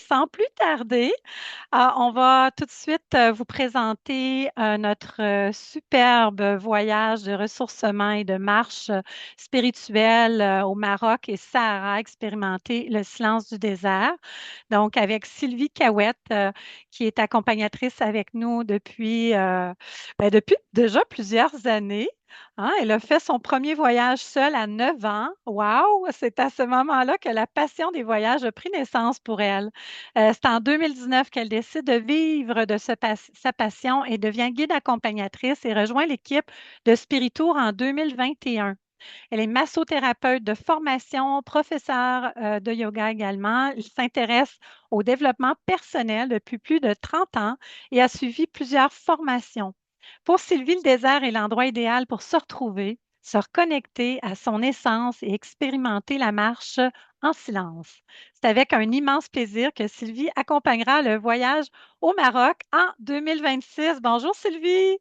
sans plus tarder, on va tout de suite vous présenter notre superbe voyage de ressourcement et de marche spirituelle au Maroc et Sahara, expérimenter le silence du désert. Donc, avec Sylvie Cahouette, qui est accompagnatrice avec nous depuis déjà plusieurs années. Hein, elle a fait son premier voyage seule à 9 ans. Wow! C'est à ce moment-là que la passion des voyages a pris naissance pour elle. C'est en 2019 qu'elle décide de vivre de sa passion et devient guide accompagnatrice et rejoint l'équipe de Spiritour en 2021. Elle est massothérapeute de formation, professeure de yoga également. Elle s'intéresse au développement personnel depuis plus de 30 ans et a suivi plusieurs formations. Pour Sylvie, le désert est l'endroit idéal pour se retrouver, se reconnecter à son essence et expérimenter la marche en silence. C'est avec un immense plaisir que Sylvie accompagnera le voyage au Maroc en 2026. Bonjour Sylvie.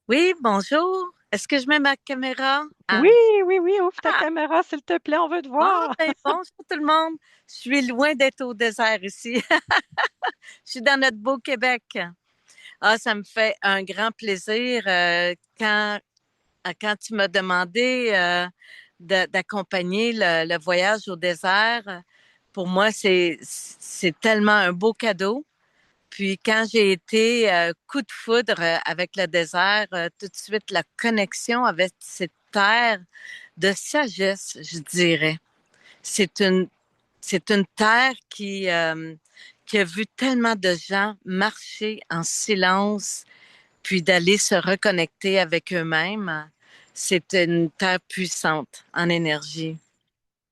Oui, bonjour. Est-ce que je mets ma caméra? Oui, oui, oui, ouvre ta Ah, caméra, s'il te plaît, on veut te bon, voir. ben, bonjour tout le monde. Je suis loin d'être au désert ici. Je suis dans notre beau Québec. Ah, ça me fait un grand plaisir quand tu m'as demandé d'accompagner le voyage au désert. Pour moi, c'est tellement un beau cadeau. Puis quand j'ai été coup de foudre avec le désert, tout de suite la connexion avec cette terre de sagesse, je dirais. C'est une c'est une terre qui a vu tellement de gens marcher en silence, puis d'aller se reconnecter avec eux-mêmes. C'est une terre puissante en énergie.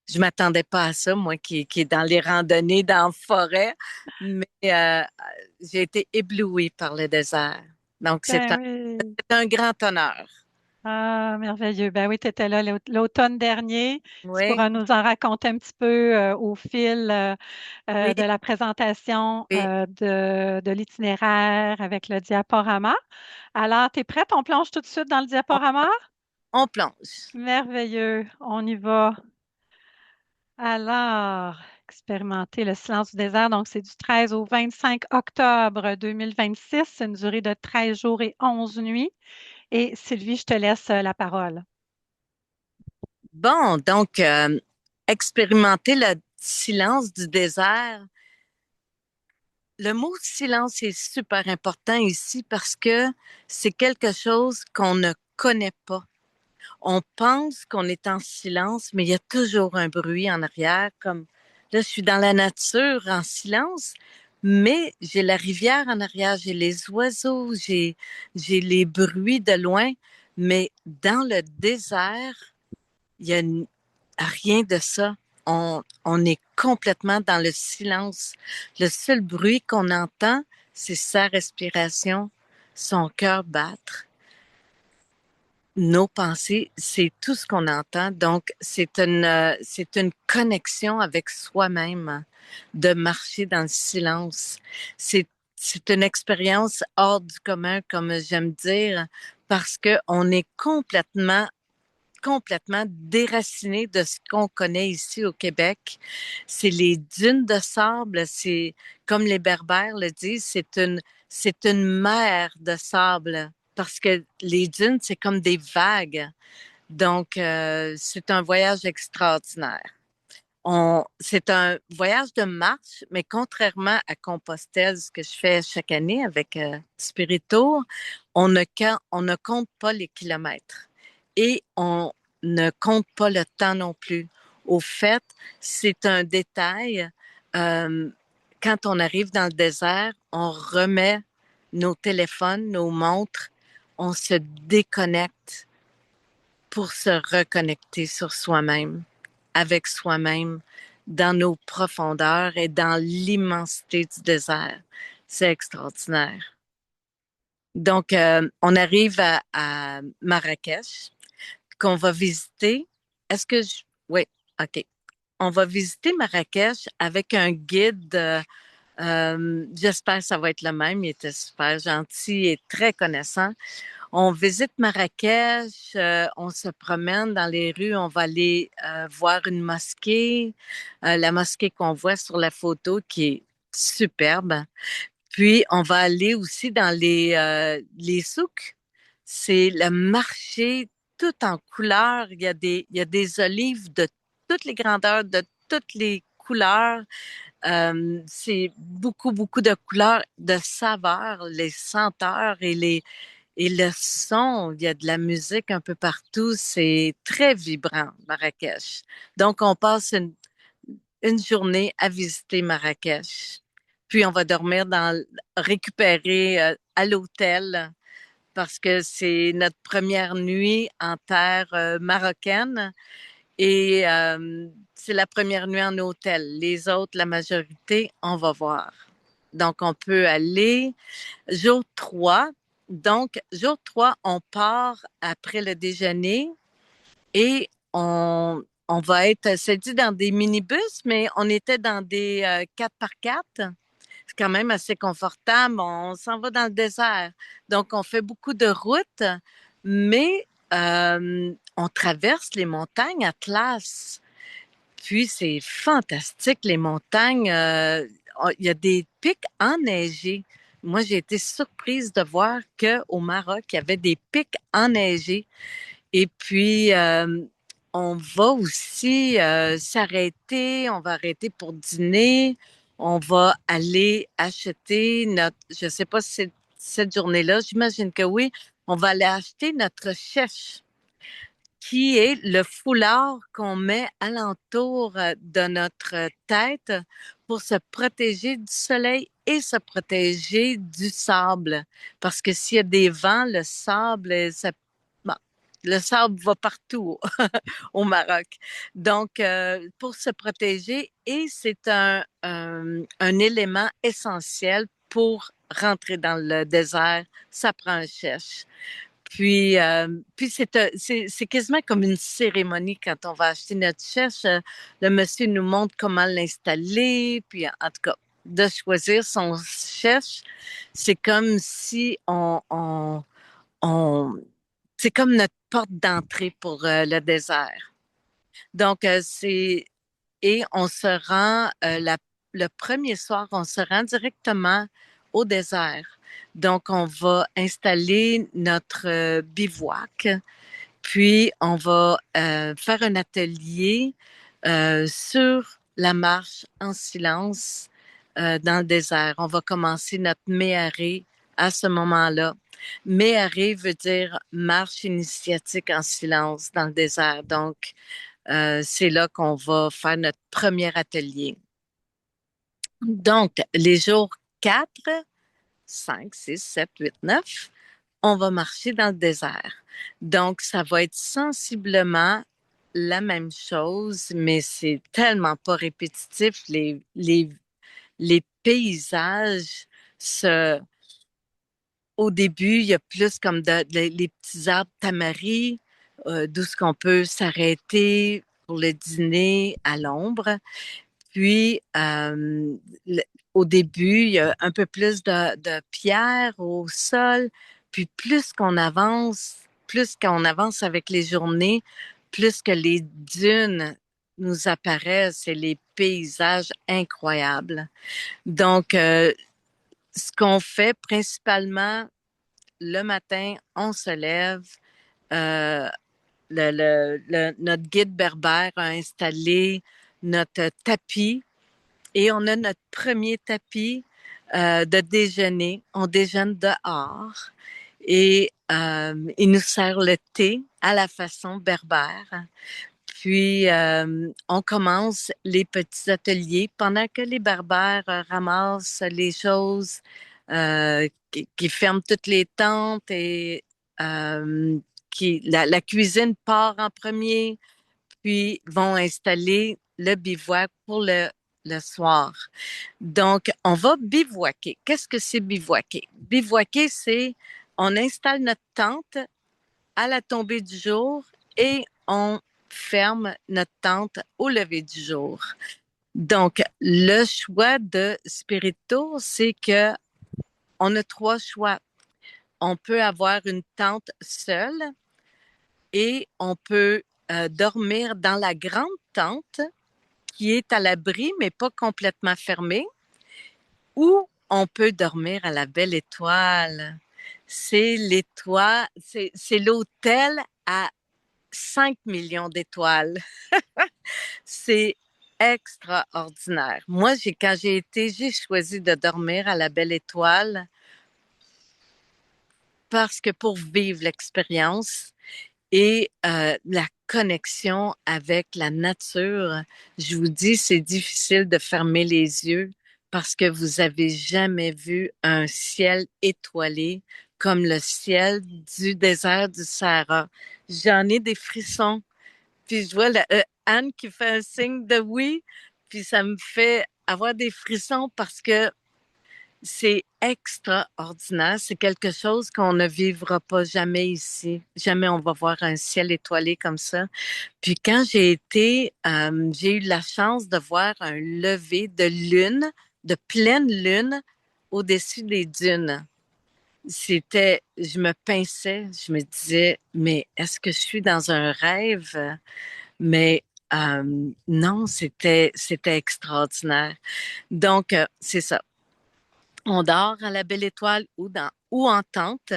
Je m'attendais pas à ça, moi qui est dans les randonnées dans la forêt, mais j'ai été éblouie par le désert. Donc, Ben oui. c'est un grand honneur. Ah, merveilleux. Ben oui, tu étais là l'automne dernier. Tu Oui, pourras nous en raconter un petit peu au fil oui, de la présentation oui. de l'itinéraire avec le diaporama. Alors, tu es prête? On plonge tout de suite dans le On, diaporama? on plonge. Merveilleux. On y va. Alors, expérimenter le silence du désert. Donc, c'est du 13 au 25 octobre 2026. C'est une durée de 13 jours et 11 nuits. Et Sylvie, je te laisse la parole. Bon, donc, expérimenter le silence du désert. Le mot silence est super important ici parce que c'est quelque chose qu'on ne connaît pas. On pense qu'on est en silence, mais il y a toujours un bruit en arrière, comme là, je suis dans la nature en silence, mais j'ai la rivière en arrière, j'ai les oiseaux, j'ai les bruits de loin, mais dans le désert, il y a rien de ça. On est complètement dans le silence. Le seul bruit qu'on entend, c'est sa respiration, son cœur battre, nos pensées, c'est tout ce qu'on entend. Donc, c'est une connexion avec soi-même de marcher dans le silence. C'est, c'est une expérience hors du commun, comme j'aime dire, parce que on est complètement déraciné de ce qu'on connaît ici au Québec. C'est les dunes de sable, c'est comme les Berbères le disent, c'est une mer de sable parce que les dunes, c'est comme des vagues. Donc, c'est un voyage extraordinaire. C'est un voyage de marche, mais contrairement à Compostelle, ce que je fais chaque année avec Spiritour, on ne compte pas les kilomètres et on ne compte pas le temps non plus. Au fait, c'est un détail. euh, Quand on arrive dans le désert, on remet nos téléphones, nos montres, on se déconnecte pour se reconnecter sur soi-même, avec soi-même, dans nos profondeurs et dans l'immensité du désert. C'est extraordinaire. Donc, on arrive à Marrakech, qu'on va visiter. Est-ce que je... Oui, OK. On va visiter Marrakech avec un guide J'espère que ça va être le même. Il était super gentil et très connaissant. On visite Marrakech, on se promène dans les rues, on va aller voir une mosquée, la mosquée qu'on voit sur la photo qui est superbe. Puis on va aller aussi dans les souks. C'est le marché tout en couleurs. Il y a des olives de toutes les grandeurs, de toutes les couleurs. C'est beaucoup, beaucoup de couleurs, de saveurs, les senteurs et le son. Il y a de la musique un peu partout. C'est très vibrant, Marrakech. Donc, on passe une journée à visiter Marrakech. Puis, on va dormir récupérer à l'hôtel parce que c'est notre première nuit en terre marocaine. Et c'est la première nuit en hôtel. Les autres, la majorité, on va voir. Donc, on peut aller jour 3. Donc, jour 3, on part après le déjeuner et on va être, c'est dit dans des minibus, mais on était dans des 4x4. C'est quand même assez confortable. On s'en va dans le désert. Donc, on fait beaucoup de routes, mais on traverse les montagnes Atlas. Puis c'est fantastique, les montagnes. Il y a des pics enneigés. Moi, j'ai été surprise de voir qu'au Maroc, il y avait des pics enneigés. Et puis, on va aussi s'arrêter. On va arrêter pour dîner. On va aller acheter je sais pas si c'est cette journée-là, j'imagine que oui. On va aller acheter notre chef qui est le foulard qu'on met alentour de notre tête pour se protéger du soleil et se protéger du sable. Parce que s'il y a des vents, le sable, bon, le sable va partout au Maroc. Donc, pour se protéger, et c'est un élément essentiel pour rentrer dans le désert, ça prend un chèche. Puis c'est quasiment comme une cérémonie quand on va acheter notre chèche. Le monsieur nous montre comment l'installer. Puis en tout cas, de choisir son chèche, c'est comme si on c'est comme notre porte d'entrée pour le désert. Donc et on se rend le premier soir, on se rend directement au désert. Donc, on va installer notre bivouac, puis on va faire un atelier sur la marche en silence dans le désert. On va commencer notre méharé à ce moment-là. Méharé veut dire marche initiatique en silence dans le désert. Donc, c'est là qu'on va faire notre premier atelier. Donc, les jours 4, 5, 6, 7, 8, 9, on va marcher dans le désert. Donc, ça va être sensiblement la même chose, mais c'est tellement pas répétitif. Les paysages, se, au début, il y a plus comme les petits arbres tamaris, d'où ce qu'on peut s'arrêter pour le dîner à l'ombre. Puis, au début, il y a un peu plus de pierres au sol. Puis, plus qu'on avance avec les journées, plus que les dunes nous apparaissent et les paysages incroyables. Donc, ce qu'on fait principalement le matin, on se lève. euh, notre guide berbère a installé notre tapis et on a notre premier tapis de déjeuner. On déjeune dehors et il nous sert le thé à la façon berbère. Puis, on commence les petits ateliers pendant que les berbères ramassent les choses, qui ferment toutes les tentes et euh, la cuisine part en premier, puis vont installer le bivouac pour le soir. Donc, on va bivouaquer. Qu'est-ce que c'est bivouaquer? Bivouaquer, c'est on installe notre tente à la tombée du jour et on ferme notre tente au lever du jour. Donc, le choix de Spirito, c'est que on a trois choix. On peut avoir une tente seule et on peut dormir dans la grande tente qui est à l'abri, mais pas complètement fermée, ou on peut dormir à la Belle Étoile. C'est l'étoile, c'est l'hôtel à 5 millions d'étoiles. C'est extraordinaire. Moi, quand j'ai été, j'ai choisi de dormir à la Belle Étoile parce que pour vivre l'expérience et la connexion avec la nature, je vous dis, c'est difficile de fermer les yeux parce que vous avez jamais vu un ciel étoilé comme le ciel du désert du Sahara. J'en ai des frissons. Puis je vois Anne qui fait un signe de oui, puis ça me fait avoir des frissons parce que c'est extraordinaire. C'est quelque chose qu'on ne vivra pas jamais ici. Jamais on va voir un ciel étoilé comme ça. Puis quand j'ai eu la chance de voir un lever de lune, de pleine lune, au-dessus des dunes. Je me pinçais, je me disais, mais est-ce que je suis dans un rêve? Mais non, c'était extraordinaire. Donc, c'est ça. On dort à la Belle Étoile ou en tente.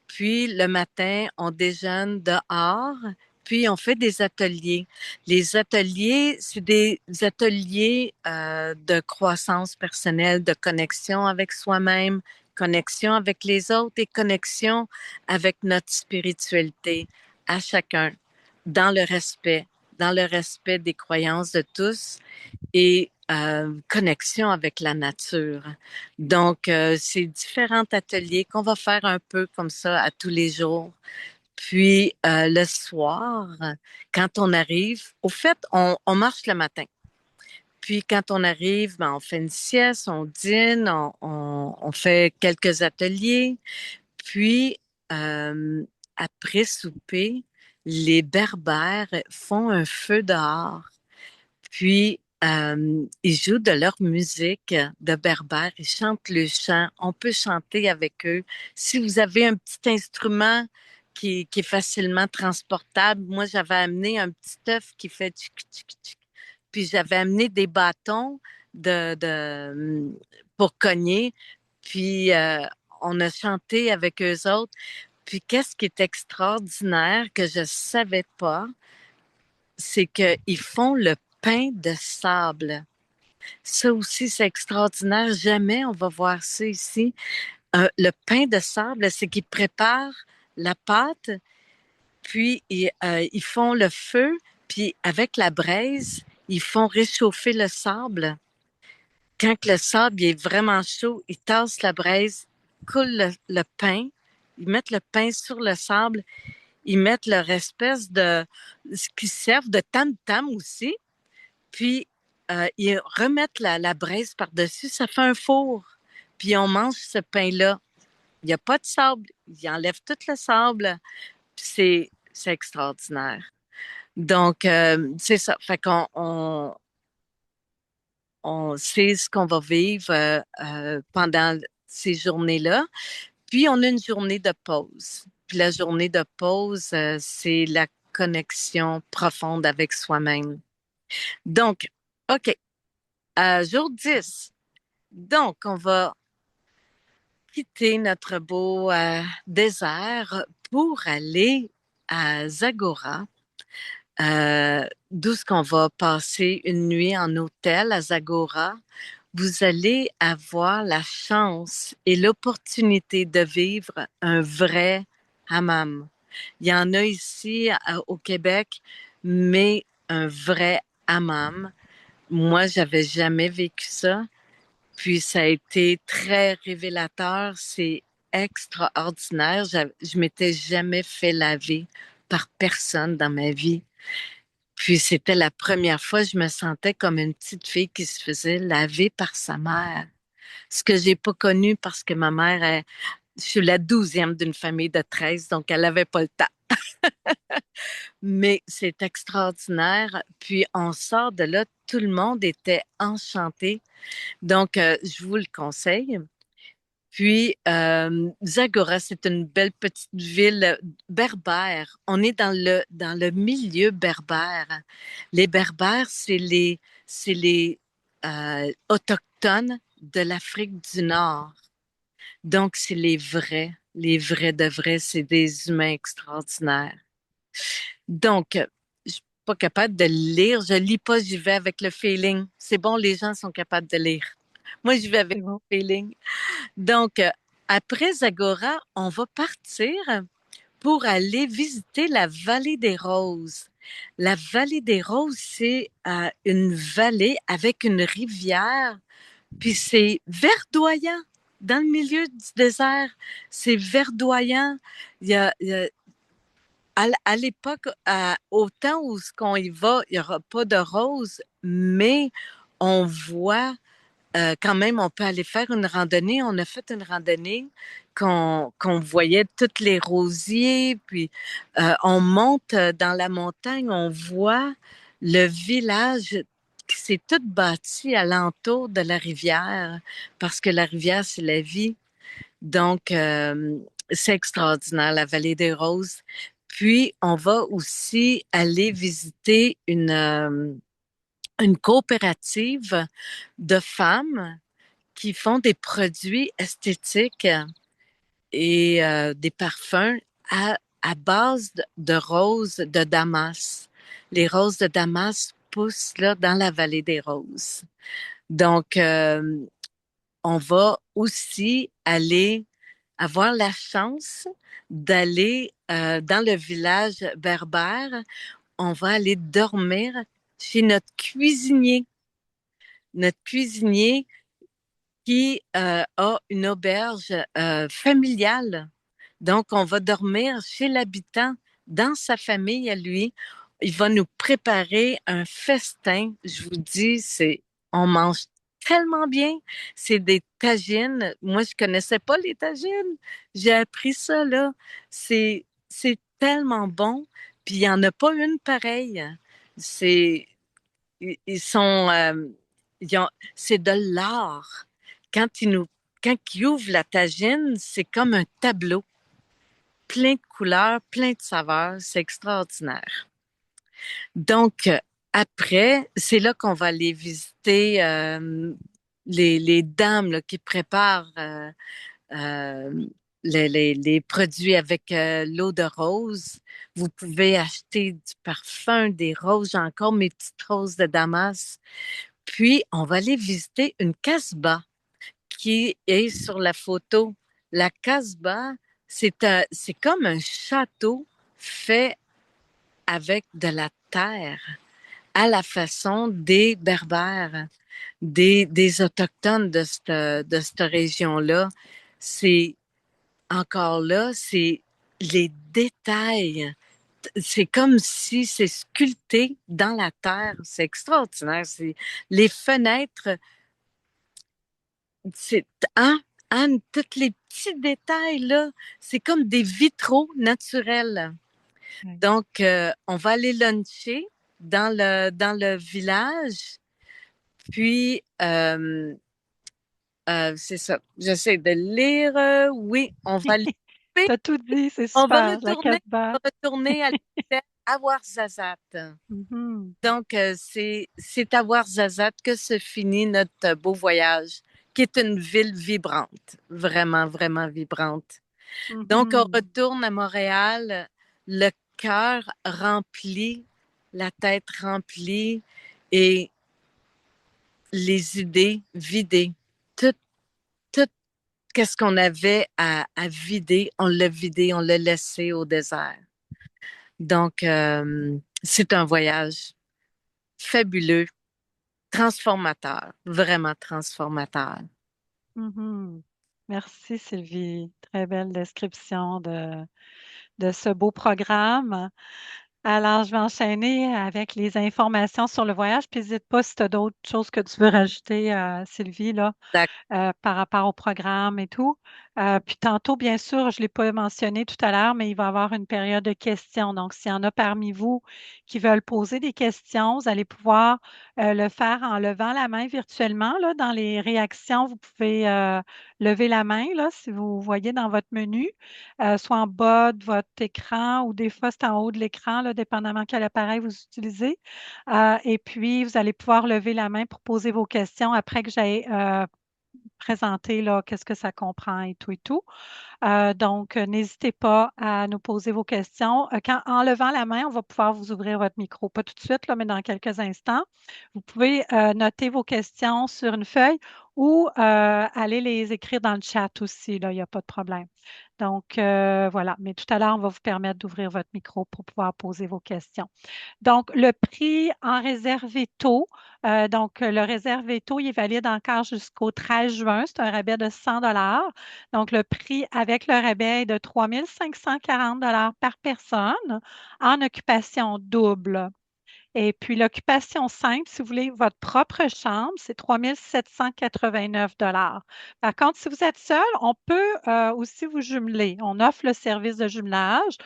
Puis le matin, on déjeune dehors. Puis on fait des ateliers. Les ateliers, c'est des ateliers de croissance personnelle, de connexion avec soi-même, connexion avec les autres et connexion avec notre spiritualité à chacun, dans le respect, dans le respect des croyances de tous et connexion avec la nature. Donc, c'est différents ateliers qu'on va faire un peu comme ça à tous les jours. Puis, le soir, quand on arrive, au fait, on marche le matin. Puis, quand on arrive, ben, on fait une sieste, on dîne, on fait quelques ateliers. Puis, après souper, les Berbères font un feu dehors. Puis, ils jouent de leur musique de berbère, ils chantent le chant. On peut chanter avec eux. Si vous avez un petit instrument qui est facilement transportable, moi, j'avais amené un petit œuf qui fait tchic, tchic, tchic. Puis, j'avais amené des bâtons pour cogner. Puis, on a chanté avec eux autres. Puis, qu'est-ce qui est extraordinaire que je savais pas, c'est qu'ils font le pain de sable. Ça aussi, c'est extraordinaire. Jamais on va voir ça ici. Le pain de sable, c'est qu'ils préparent la pâte, puis ils font le feu, puis avec la braise, ils font réchauffer le sable. Quand le sable est vraiment chaud, ils tassent la braise, coulent le pain, ils mettent le pain sur le sable, ils mettent leur espèce de ce qui servent de tam-tam aussi. Puis, ils remettent la braise par-dessus, ça fait un four. Puis, on mange ce pain-là. Il n'y a pas de sable. Ils enlèvent tout le sable. Puis c'est extraordinaire. Donc, c'est ça. Fait qu'on on sait ce qu'on va vivre pendant ces journées-là. Puis, on a une journée de pause. Puis, la journée de pause, c'est la connexion profonde avec soi-même. Donc, OK. Jour 10. Donc, on va quitter notre beau désert pour aller à Zagora, d'où ce qu'on va passer une nuit en hôtel à Zagora. Vous allez avoir la chance et l'opportunité de vivre un vrai hammam. Il y en a ici au Québec, mais un vrai hammam. Moi, j'avais jamais vécu ça. Puis ça a été très révélateur, c'est extraordinaire. Je m'étais jamais fait laver par personne dans ma vie. Puis c'était la première fois que je me sentais comme une petite fille qui se faisait laver par sa mère. Ce que j'ai pas connu parce que ma mère je suis la 12e d'une famille de 13, donc elle n'avait pas le temps. Mais c'est extraordinaire. Puis on sort de là, tout le monde était enchanté. Donc, je vous le conseille. Puis, Zagora, c'est une belle petite ville berbère. On est dans le milieu berbère. Les berbères, c'est les autochtones de l'Afrique du Nord. Donc, c'est les vrais de vrais, c'est des humains extraordinaires. Donc, je suis pas capable de le lire. Je lis pas, j'y vais avec le feeling. C'est bon, les gens sont capables de lire. Moi, j'y vais avec C'est bon. le feeling. Donc, après Zagora, on va partir pour aller visiter la vallée des Roses. La vallée des Roses, c'est une vallée avec une rivière, puis c'est verdoyant. Dans le milieu du désert, c'est verdoyant. Il y a à l'époque, au temps où ce qu'on y va, il n'y aura pas de roses, mais on voit quand même, on peut aller faire une randonnée. On a fait une randonnée qu'on voyait toutes les rosiers, puis on monte dans la montagne, on voit le village qui s'est tout bâti alentour de la rivière, parce que la rivière, c'est la vie. Donc, c'est extraordinaire, la vallée des Roses. Puis, on va aussi aller visiter une coopérative de femmes qui font des produits esthétiques et des parfums à base de roses de Damas. Les roses de Damas poussent là dans la vallée des roses. Donc, on va aussi aller avoir la chance d'aller dans le village berbère. On va aller dormir chez notre cuisinier. Notre cuisinier qui a une auberge familiale. Donc, on va dormir chez l'habitant, dans sa famille à lui. Il va nous préparer un festin. Je vous dis, on mange tellement bien. C'est des tagines. Moi, je connaissais pas les tagines. J'ai appris ça, là. C'est tellement bon. Puis, il n'y en a pas une pareille. C'est, ils sont, c'est de l'art. Quand ils nous, quand ils ouvrent la tagine, c'est comme un tableau, plein de couleurs, plein de saveurs. C'est extraordinaire. Donc, après, c'est là qu'on va aller visiter les dames là, qui préparent euh, les produits avec l'eau de rose. Vous pouvez acheter du parfum, des roses. J'ai encore mes petites roses de Damas. Puis, on va aller visiter une casbah qui est sur la photo. La casbah, c'est comme un château fait avec de la terre à la façon des Berbères, des Autochtones de cette région-là. C'est encore là, c'est les détails. C'est comme si c'est sculpté dans la terre. C'est extraordinaire. C'est les fenêtres. C'est hein, Anne, tous les petits détails là, c'est comme des vitraux naturels. Oui. Donc, on va aller luncher dans le village, puis c'est ça. J'essaie de lire. Oui, on va aller. T'as tout dit, c'est On va super. La Casbah. retourner à Ouarzazate. Mhm. Donc, c'est à Ouarzazate que se finit notre beau voyage, qui est une ville vibrante, vraiment, vraiment vibrante. Donc, on Mhm. retourne à Montréal, le cœur rempli, la tête remplie et les idées vidées. Tout, tout, qu'est-ce qu'on avait à vider, on l'a laissé au désert. Donc, c'est un voyage fabuleux, transformateur, vraiment transformateur. Mhm. Merci Sylvie. Très belle description de ce beau programme. Alors, je vais enchaîner avec les informations sur le voyage. Puis, n'hésite pas si tu as d'autres choses que tu veux rajouter, Sylvie, là. Par rapport au programme et tout. Puis tantôt, bien sûr, je ne l'ai pas mentionné tout à l'heure, mais il va y avoir une période de questions. Donc, s'il y en a parmi vous qui veulent poser des questions, vous allez pouvoir le faire en levant la main virtuellement. Là, dans les réactions, vous pouvez lever la main là, si vous voyez dans votre menu, soit en bas de votre écran ou des fois c'est en haut de l'écran, là, dépendamment quel appareil vous utilisez. Et puis, vous allez pouvoir lever la main pour poser vos questions après que j'ai présenter là, qu'est-ce que ça comprend et tout et tout. Donc, n'hésitez pas à nous poser vos questions. En levant la main, on va pouvoir vous ouvrir votre micro. Pas tout de suite, là, mais dans quelques instants. Vous pouvez noter vos questions sur une feuille ou aller les écrire dans le chat aussi. Là, il n'y a pas de problème. Donc, voilà. Mais tout à l'heure, on va vous permettre d'ouvrir votre micro pour pouvoir poser vos questions. Donc, le prix en réservé tôt. Le réservé tôt, il est valide encore jusqu'au 13 juin. C'est un rabais de 100. Donc, le prix avec le rabais est de 3 540 par personne en occupation double. Et puis, l'occupation simple, si vous voulez votre propre chambre, c'est 3 789. Par contre, si vous êtes seul, on peut aussi vous jumeler. On offre le service de jumelage.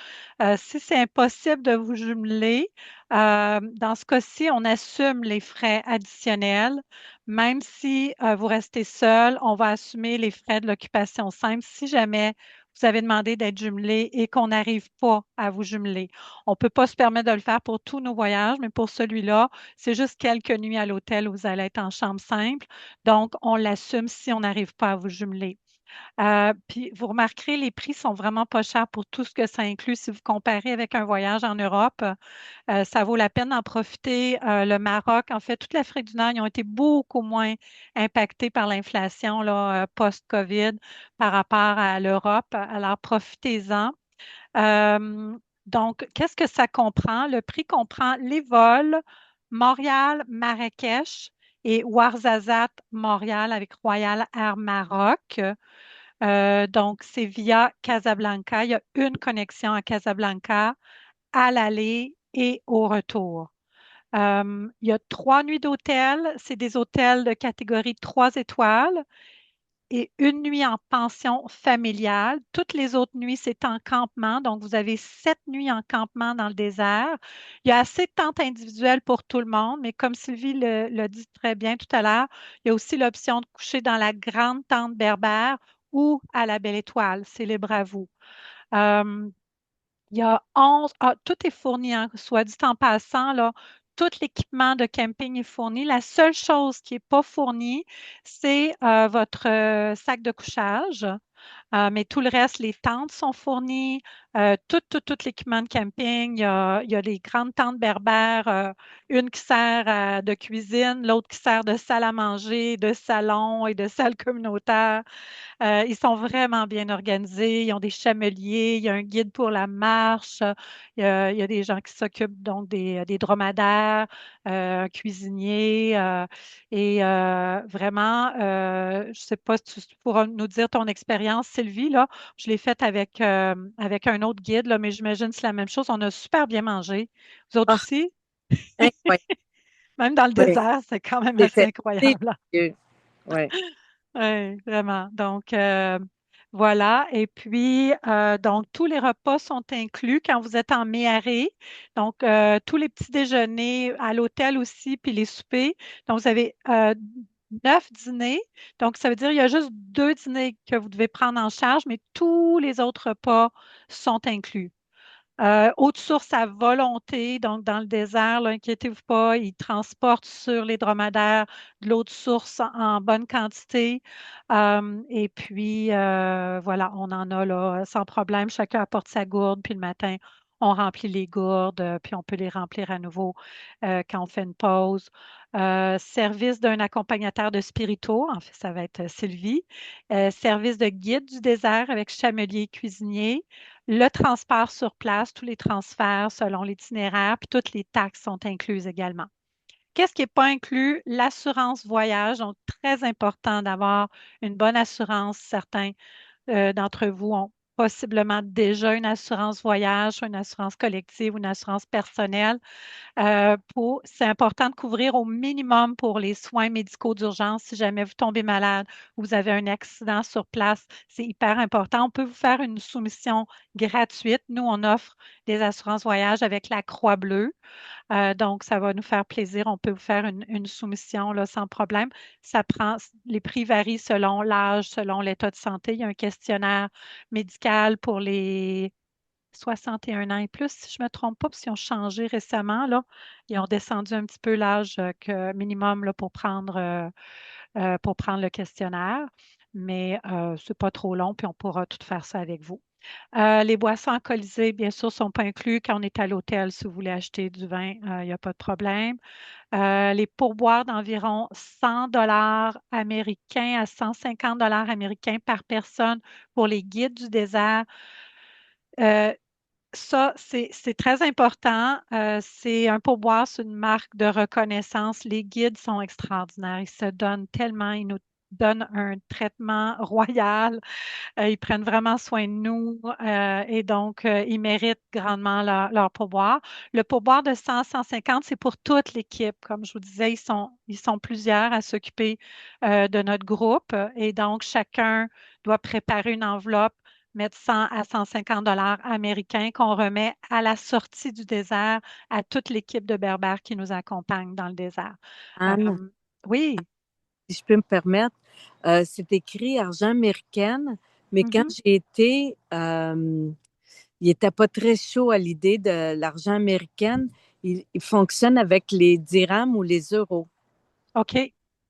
Si c'est impossible de vous jumeler, dans ce cas-ci, on assume les frais additionnels. Même si vous restez seul, on va assumer les frais de l'occupation simple si jamais vous avez demandé d'être jumelé et qu'on n'arrive pas à vous jumeler. On ne peut pas se permettre de le faire pour tous nos voyages, mais pour celui-là, c'est juste quelques nuits à l'hôtel où vous allez être en chambre simple. Donc, on l'assume si on n'arrive pas à vous jumeler. Puis, vous remarquerez, les prix sont vraiment pas chers pour tout ce que ça inclut. Si vous comparez avec un voyage en Europe, ça vaut la peine d'en profiter. Le Maroc, en fait, toute l'Afrique du Nord, ils ont été beaucoup moins impactés par l'inflation là, post-COVID par rapport à l'Europe. Alors, profitez-en. Euh, donc, qu'est-ce que ça comprend? Le prix comprend les vols Montréal-Marrakech et Ouarzazate-Montréal avec Royal Air Maroc. Donc, c'est via Casablanca. Il y a une connexion à Casablanca à l'aller et au retour. Il y a 3 nuits d'hôtel. C'est des hôtels de catégorie 3 étoiles et une nuit en pension familiale. Toutes les autres nuits, c'est en campement. Donc, vous avez 7 nuits en campement dans le désert. Il y a assez de tentes individuelles pour tout le monde, mais comme Sylvie l'a dit très bien tout à l'heure, il y a aussi l'option de coucher dans la grande tente berbère ou à la Belle Étoile. C'est libre à vous. Euh, il y a 11, tout est fourni, hein, soit dit en passant, là, tout l'équipement de camping est fourni. La seule chose qui n'est pas fournie, c'est votre sac de couchage. Mais tout le reste, les tentes sont fournies, tout l'équipement de camping. Il y a des grandes tentes berbères, une qui sert de cuisine, l'autre qui sert de salle à manger, de salon et de salle communautaire. Ils sont vraiment bien organisés. Ils ont des chameliers, il y a un guide pour la marche, il y a des gens qui s'occupent donc des dromadaires, un cuisinier. Vraiment, je ne sais pas si tu pourras nous dire ton expérience, Sylvie, là. Je l'ai faite avec un autre guide, là, mais j'imagine que c'est la même chose. On a super bien mangé. Vous autres Ah, aussi? incroyable. Même dans le Oui, désert, c'est quand même assez c'était incroyable. délicieux. Oui. Oui, vraiment. Donc, voilà. Et puis, donc, tous les repas sont inclus quand vous êtes en méharé. Donc, tous les petits déjeuners à l'hôtel aussi, puis les soupers. Donc, vous avez 9 dîners. Donc, ça veut dire qu'il y a juste 2 dîners que vous devez prendre en charge, mais tous les autres repas sont inclus. Eau de source à volonté, donc dans le désert, là, inquiétez-vous pas, ils transportent sur les dromadaires de l'eau de source en bonne quantité. Et puis, voilà, on en a là sans problème. Chacun apporte sa gourde, puis le matin, on remplit les gourdes, puis on peut les remplir à nouveau quand on fait une pause. Service d'un accompagnateur de spirituaux, en fait, ça va être Sylvie. Service de guide du désert avec chamelier et cuisinier. Le transport sur place, tous les transferts selon l'itinéraire, puis toutes les taxes sont incluses également. Qu'est-ce qui n'est pas inclus? L'assurance voyage. Donc, très important d'avoir une bonne assurance. Certains d'entre vous possiblement déjà une assurance voyage, soit une assurance collective ou une assurance personnelle. C'est important de couvrir au minimum pour les soins médicaux d'urgence si jamais vous tombez malade ou vous avez un accident sur place. C'est hyper important. On peut vous faire une soumission gratuite. Nous, on offre des assurances voyage avec la Croix-Bleue. Donc, ça va nous faire plaisir. On peut vous faire une soumission là, sans problème. Les prix varient selon l'âge, selon l'état de santé. Il y a un questionnaire médical pour les 61 ans et plus, si je ne me trompe pas, parce qu'ils ont changé récemment, là. Ils ont descendu un petit peu l'âge minimum là, pour prendre le questionnaire. Mais ce n'est pas trop long, puis on pourra tout faire ça avec vous. Les boissons alcoolisées, bien sûr, ne sont pas inclus quand on est à l'hôtel. Si vous voulez acheter du vin, il n'y a pas de problème. Les pourboires d'environ 100 dollars américains à 150 dollars américains par personne pour les guides du désert. Euh, Ça, c'est très important. C'est un pourboire, c'est une marque de reconnaissance. Les guides sont extraordinaires. Ils se donnent tellement, ils nous donnent un traitement royal. Ils prennent vraiment soin de nous et donc ils méritent grandement leur pourboire. Le pourboire de 100 à 150, c'est pour toute l'équipe. Comme je vous disais, ils sont plusieurs à s'occuper de notre groupe et donc chacun doit préparer une enveloppe, mettre 100 à 150 dollars américains qu'on remet à la sortie du désert à toute l'équipe de Berbères qui nous accompagne dans le désert. Euh, Anne, oui. si je peux me permettre, c'est écrit argent américaine, mais quand Mhm. j'ai été, il n'était pas très chaud à l'idée de l'argent américain. Il fonctionne avec les dirhams ou les euros. OK.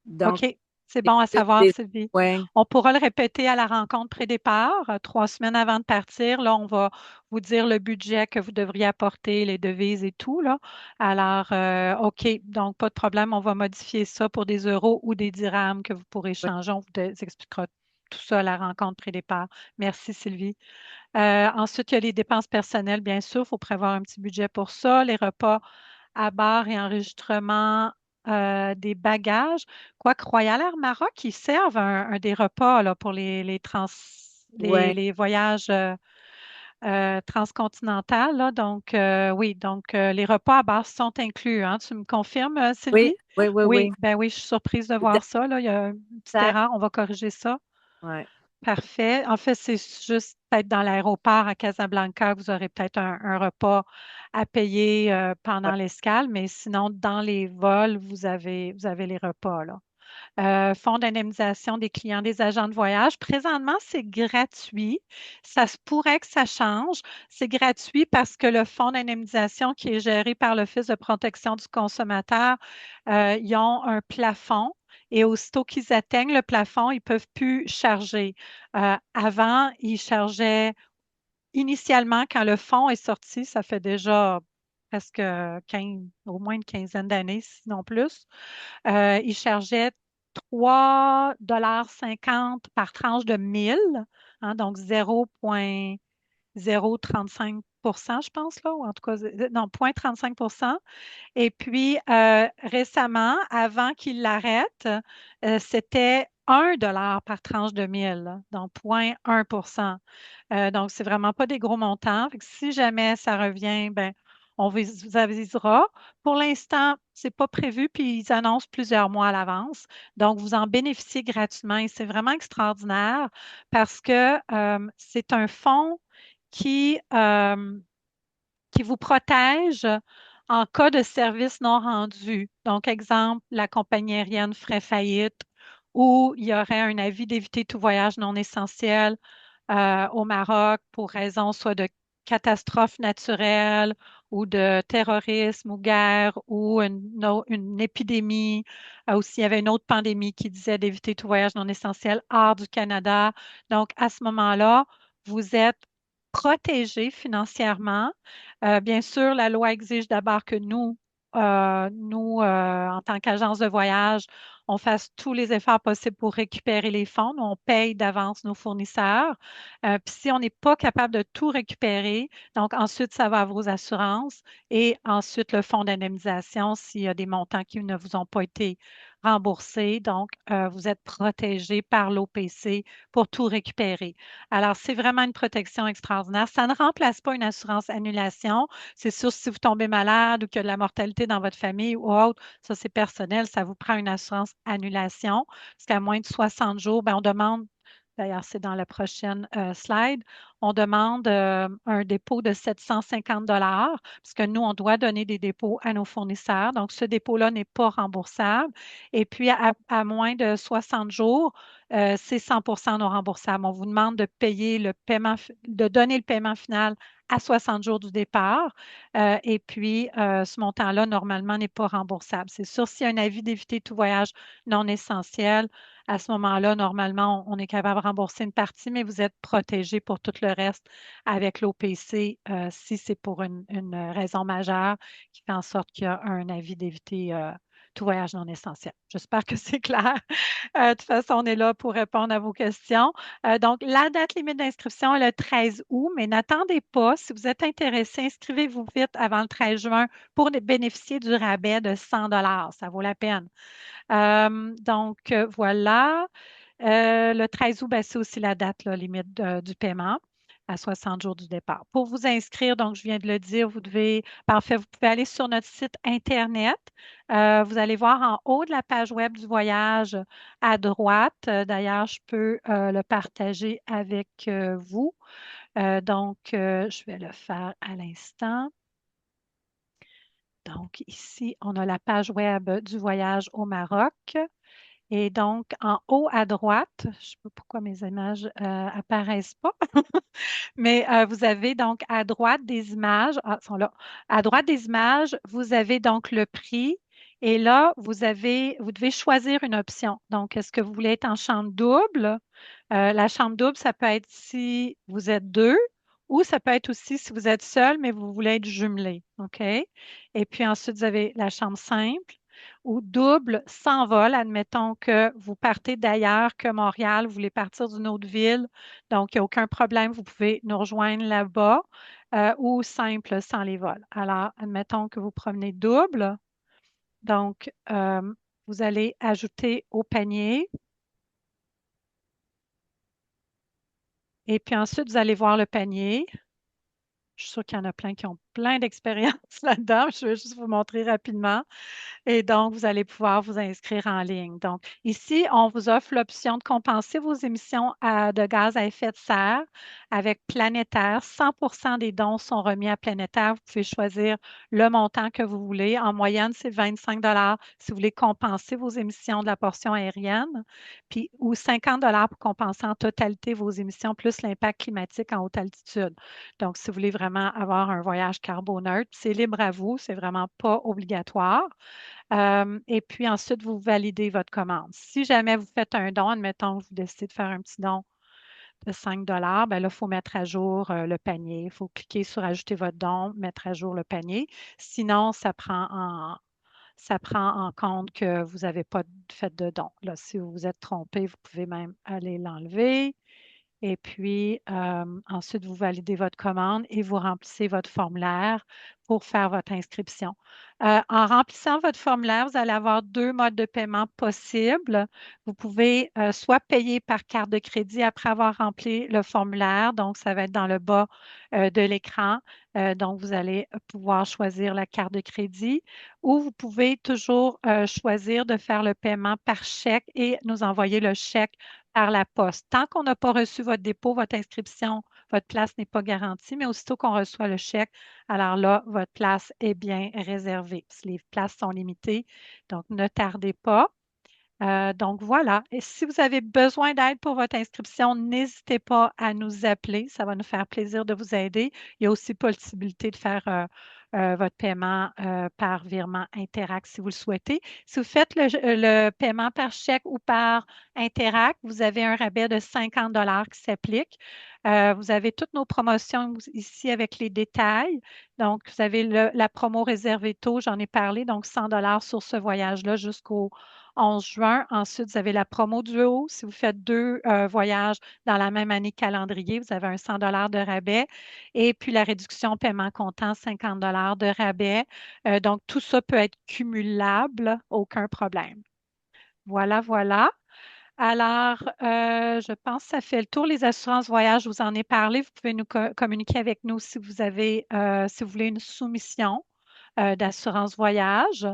Donc, OK, c'est c'est bon à plus savoir, des... Sylvie. Ouais, On pourra le répéter à la rencontre pré-départ, 3 semaines avant de partir. Là, on va vous dire le budget que vous devriez apporter, les devises et tout, là. Alors, OK, donc pas de problème, on va modifier ça pour des euros ou des dirhams que vous pourrez ouais, changer. On vous expliquera tout ça à la rencontre pré-départ. Merci, Sylvie. Ensuite, il y a les dépenses personnelles, bien sûr. Il faut prévoir un petit budget pour ça. Les repas à bar et enregistrement des bagages. Quoique Royal Air Maroc, ils servent des repas là, pour ouais. les voyages transcontinentaux. Là. Donc, oui, donc les repas à bar sont inclus. Hein. Tu me confirmes, Oui, Sylvie? oui, oui, oui. Oui, ben oui, je suis surprise de voir ça. Là. Il y a une petite Tac, erreur, on va corriger ça. ouais, Parfait. En fait, c'est juste peut-être dans l'aéroport à Casablanca, vous aurez peut-être un repas à payer ouais. pendant l'escale, mais sinon, dans les vols, vous avez les repas, là. Fonds d'indemnisation des clients des agents de voyage. Présentement, c'est gratuit. Ça se pourrait que ça change. C'est gratuit parce que le fonds d'indemnisation qui est géré par l'Office de protection du consommateur, ils ont un plafond. Et aussitôt qu'ils atteignent le plafond, ils ne peuvent plus charger. Avant, ils chargeaient initialement, quand le fonds est sorti, ça fait déjà presque 15, au moins une quinzaine d'années, sinon plus. Il chargeait 3,50 $ par tranche de 1000, hein, donc 0,035 je pense, là, ou en tout cas, non, 0,35. Et puis, récemment, avant qu'il l'arrête, c'était 1 $ par tranche de 1000, là, donc 0,1 %. Donc, c'est vraiment pas des gros montants. Fait que si jamais ça revient, ben, on vous avisera. Pour l'instant, c'est pas prévu, puis ils annoncent plusieurs mois à l'avance. Donc, vous en bénéficiez gratuitement et c'est vraiment extraordinaire parce que c'est un fonds qui, euh, qui vous protège en cas de service non rendu. Donc, exemple, la compagnie aérienne ferait faillite ou il y aurait un avis d'éviter tout voyage non essentiel au Maroc pour raison soit de catastrophe naturelle ou de terrorisme ou guerre ou une épidémie, ou s'il y avait une autre pandémie qui disait d'éviter tout voyage non essentiel hors du Canada. Donc, à ce moment-là, vous êtes protégé financièrement. Bien sûr, la loi exige d'abord que en tant qu'agence de voyage, on fasse tous les efforts possibles pour récupérer les fonds. Nous, on paye d'avance nos fournisseurs. Puis si on n'est pas capable de tout récupérer, donc ensuite, ça va à vos assurances et ensuite le fonds d'indemnisation s'il y a des montants qui ne vous ont pas été remboursé. Donc, vous êtes protégé par l'OPC pour tout récupérer. Alors, c'est vraiment une protection extraordinaire. Ça ne remplace pas une assurance annulation. C'est sûr, si vous tombez malade ou qu'il y a de la mortalité dans votre famille ou autre, ça, c'est personnel, ça vous prend une assurance annulation. Parce qu'à moins de 60 jours, ben, on demande, d'ailleurs, c'est dans la prochaine slide, on demande un dépôt de 750 parce que nous, on doit donner des dépôts à nos fournisseurs. Donc, ce dépôt-là n'est pas remboursable. Et puis, à moins de 60 jours, c'est 100 non remboursable. On vous demande de payer le paiement, de donner le paiement final à 60 jours du départ. Et puis, ce montant-là, normalement, n'est pas remboursable. C'est sûr, s'il y a un avis d'éviter tout voyage non essentiel, à ce moment-là, normalement, on est capable de rembourser une partie, mais vous êtes protégé pour tout le reste avec l'OPC si c'est pour une raison majeure qui fait en sorte qu'il y a un avis d'éviter tout voyage non essentiel. J'espère que c'est clair. De toute façon, on est là pour répondre à vos questions. Donc, la date limite d'inscription est le 13 août, mais n'attendez pas. Si vous êtes intéressé, inscrivez-vous vite avant le 13 juin pour bénéficier du rabais de 100 Ça vaut la peine. Donc, voilà. Le 13 août, ben, c'est aussi la date là, limite du paiement à 60 jours du départ. Pour vous inscrire, donc je viens de le dire, vous devez, parfait, vous pouvez aller sur notre site Internet. Vous allez voir en haut de la page web du voyage à droite. D'ailleurs, je peux le partager avec vous. Donc, je vais le faire à l'instant. Donc, ici, on a la page web du voyage au Maroc. Et donc, en haut à droite, je ne sais pas pourquoi mes images apparaissent pas, mais vous avez donc à droite des images, ah, elles sont là. À droite des images, vous avez donc le prix. Et là, vous devez choisir une option. Donc, est-ce que vous voulez être en chambre double? La chambre double, ça peut être si vous êtes deux ou ça peut être aussi si vous êtes seul, mais vous voulez être jumelé. OK? Et puis ensuite, vous avez la chambre simple ou double sans vol. Admettons que vous partez d'ailleurs que Montréal, vous voulez partir d'une autre ville. Donc, il n'y a aucun problème, vous pouvez nous rejoindre là-bas ou simple sans les vols. Alors, admettons que vous promenez double. Donc, vous allez ajouter au panier. Et puis ensuite, vous allez voir le panier. Je suis sûre qu'il y en a plein qui ont plein d'expérience là-dedans. Je vais juste vous montrer rapidement. Et donc, vous allez pouvoir vous inscrire en ligne. Donc, ici, on vous offre l'option de compenser vos émissions de gaz à effet de serre avec Planétaire. 100 des dons sont remis à Planétaire. Vous pouvez choisir le montant que vous voulez. En moyenne, c'est 25 si vous voulez compenser vos émissions de la portion aérienne, puis ou 50 pour compenser en totalité vos émissions plus l'impact climatique en haute altitude. Donc, si vous voulez vraiment avoir un voyage carboneutre, c'est libre à vous. C'est vraiment pas obligatoire. Et puis ensuite, vous validez votre commande. Si jamais vous faites un don, admettons que vous décidez de faire un petit don de 5 ben là, il faut mettre à jour le panier. Il faut cliquer sur Ajouter votre don, mettre à jour le panier. Sinon, ça prend en compte que vous n'avez pas fait de don. Là, si vous vous êtes trompé, vous pouvez même aller l'enlever. Et puis, ensuite, vous validez votre commande et vous remplissez votre formulaire pour faire votre inscription. En remplissant votre formulaire, vous allez avoir deux modes de paiement possibles. Vous pouvez soit payer par carte de crédit après avoir rempli le formulaire, donc ça va être dans le bas de l'écran. Donc, vous allez pouvoir choisir la carte de crédit ou vous pouvez toujours choisir de faire le paiement par chèque et nous envoyer le chèque par la poste. Tant qu'on n'a pas reçu votre dépôt, votre inscription, votre place n'est pas garantie, mais aussitôt qu'on reçoit le chèque, alors là, votre place est bien réservée. Les places sont limitées, donc ne tardez pas. Donc voilà. Et si vous avez besoin d'aide pour votre inscription, n'hésitez pas à nous appeler. Ça va nous faire plaisir de vous aider. Il y a aussi possibilité de faire votre paiement par virement Interact si vous le souhaitez. Si vous faites le paiement par chèque ou par Interact, vous avez un rabais de 50 qui s'applique. Vous avez toutes nos promotions ici avec les détails. Donc, vous avez la promo réservée tôt, j'en ai parlé, donc 100 sur ce voyage-là jusqu'au 11 juin. Ensuite, vous avez la promo duo. Si vous faites deux voyages dans la même année calendrier, vous avez un 100 de rabais. Et puis la réduction paiement comptant, 50 de rabais. Donc, tout ça peut être cumulable, aucun problème. Voilà, voilà. Alors, je pense que ça fait le tour. Les assurances voyage, je vous en ai parlé. Vous pouvez nous communiquer avec nous si vous avez, si vous voulez une soumission d'assurance voyage.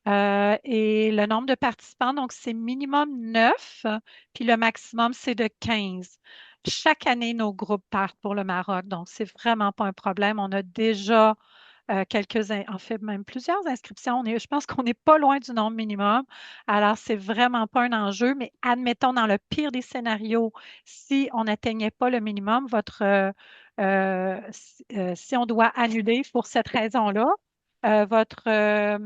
Et le nombre de participants, donc c'est minimum 9, puis le maximum, c'est de 15. Chaque année, nos groupes partent pour le Maroc, donc c'est vraiment pas un problème. On a déjà en fait, même plusieurs inscriptions. Je pense qu'on n'est pas loin du nombre minimum. Alors, c'est vraiment pas un enjeu, mais admettons, dans le pire des scénarios, si on n'atteignait pas le minimum, si on doit annuler pour cette raison-là, votre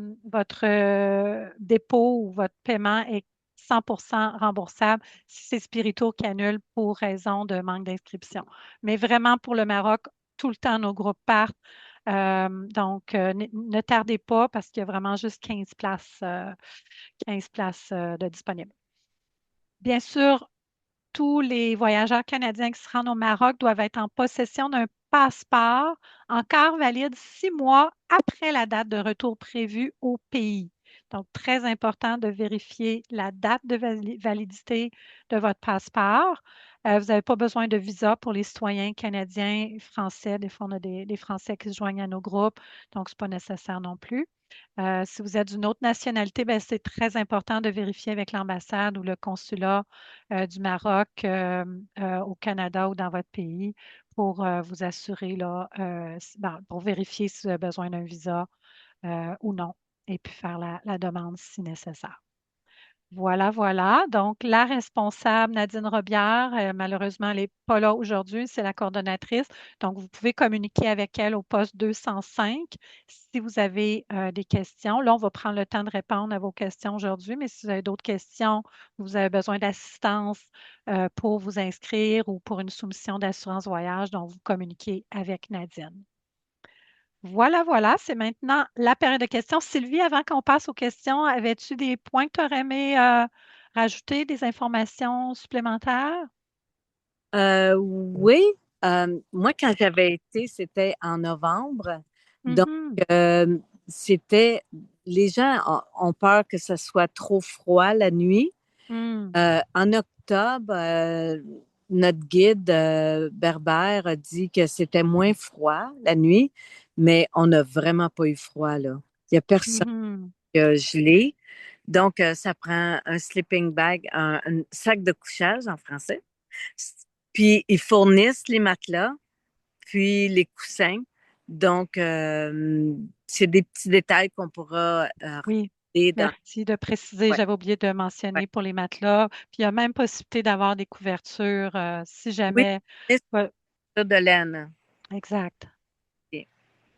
dépôt ou votre paiement est 100% remboursable si c'est Spirito qui annule pour raison de manque d'inscription. Mais vraiment, pour le Maroc, tout le temps, nos groupes partent. Donc, ne tardez pas parce qu'il y a vraiment juste 15 places de disponibles. Bien sûr, tous les voyageurs canadiens qui se rendent au Maroc doivent être en possession d'un passeport encore valide 6 mois après la date de retour prévue au pays. Donc, très important de vérifier la date de validité de votre passeport. Vous n'avez pas besoin de visa pour les citoyens canadiens, français. Des fois, on a des Français qui se joignent à nos groupes, donc ce n'est pas nécessaire non plus. Si vous êtes d'une autre nationalité, ben, c'est très important de vérifier avec l'ambassade ou le consulat du Maroc au Canada ou dans votre pays pour vous assurer là, pour vérifier si vous avez besoin d'un visa ou non et puis faire la demande si nécessaire. Voilà, voilà. Donc, la responsable, Nadine Robière, malheureusement, elle n'est pas là aujourd'hui, c'est la coordonnatrice. Donc, vous pouvez communiquer avec elle au poste 205 si vous avez des questions. Là, on va prendre le temps de répondre à vos questions aujourd'hui, mais si vous avez d'autres questions, vous avez besoin d'assistance pour vous inscrire ou pour une soumission d'assurance voyage, donc vous communiquez avec Nadine. Voilà, voilà, c'est maintenant la période de questions. Sylvie, avant qu'on passe aux questions, avais-tu des points que tu aurais aimé rajouter, des informations supplémentaires? Oui, moi, quand j'avais été, c'était en novembre. Donc, Mhm. euh, c'était, les gens ont peur que ce soit trop froid la nuit. Mm. En octobre, notre guide berbère a dit que c'était moins froid la nuit, mais on n'a vraiment pas eu froid, là. Il n'y a personne Mhm. qui a gelé. Donc, ça prend un sleeping bag, un sac de couchage en français. Puis, ils fournissent les matelas, puis les coussins. Donc, c'est des petits détails qu'on pourra Oui, regarder dans. merci de préciser. Ouais, J'avais oublié de ouais. mentionner pour les matelas. Puis il y a même possibilité d'avoir des couvertures si Oui, jamais. c'est Ouais, ça de laine. exact. OK.